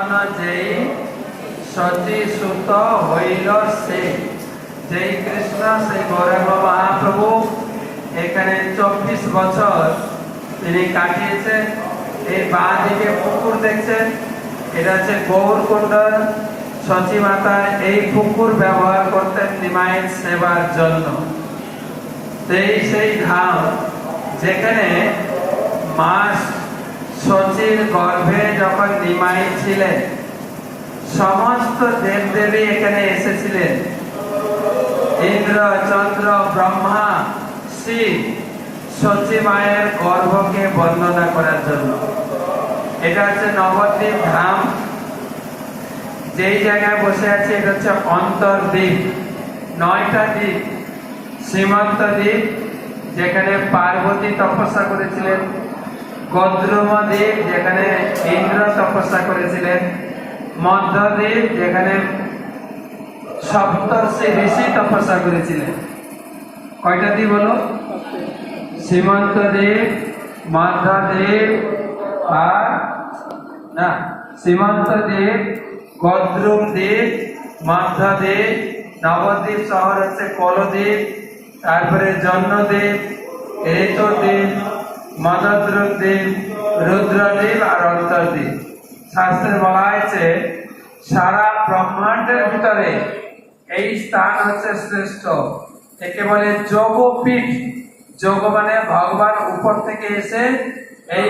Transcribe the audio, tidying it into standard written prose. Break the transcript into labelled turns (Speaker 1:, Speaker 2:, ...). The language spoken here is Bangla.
Speaker 1: মন যেই সচি সুত হইল সে। যেই কৃষ্ণ সেই গৌরাঙ্গ মহাপ্রভু এখানে 24 বছর তিনি কাটিয়েছেন। এই বাঁ দিকে পুকুর দেখছেন, এটা হচ্ছে গৌরকুণ্ড। সচী মাতা এই পুকুর ব্যবহার করতেন নিমাইয়ের সেবার জন্য। সেই ধাম যেখানে মা সচীর গর্ভে যখন নিমাই ছিলেন, সমস্ত দেবদেবী এখানে এসেছিলেন। ইন্দ্র, চন্দ্র, ব্রহ্মা, শিব সচী মায়ের গর্ভকে বন্দনা করার জন্য। এটা হচ্ছে নবদ্বীপ ধাম। যেই জায়গায় বসে আছে এটা হচ্ছে অন্তর্দ্বীপ। 9টা দ্বীপ। সীমান্ত দ্বীপ যেখানে পার্বতী তপস্যা করেছিলেন, গদ্রুম দ্বীপ যেখানে ইন্দ্র তপস্যা করেছিলেন, মধ্যদ্বীপ যেখানে সপ্তর্ষি ঋষি তপস্যা করেছিলেন। কয়টা দ্বীপ হলো? সীমান্ত দ্বীপ, মধ্যদ্বীপ আর না, সীমান্ত দ্বীপ, গদ্রুম দ্বীপ, মধ্যদ্বীপ, নবদ্বীপ শহর হচ্ছে কলদ্বীপ, তারপরে জন্মদ্বীপ, ঋতদ্বীপ, মদদ্রুপ দ্বীপ, রুদ্রদ্বীপ আর অন্তর্দ্বীপ। শাস্ত্রে বলা হয়েছে সারা ব্রহ্মাণ্ডের ভিতরে এই স্থান হচ্ছে শ্রেষ্ঠ। একে বলে যোগপীঠ। যোগ মানে ভগবান উপর থেকে এসে এই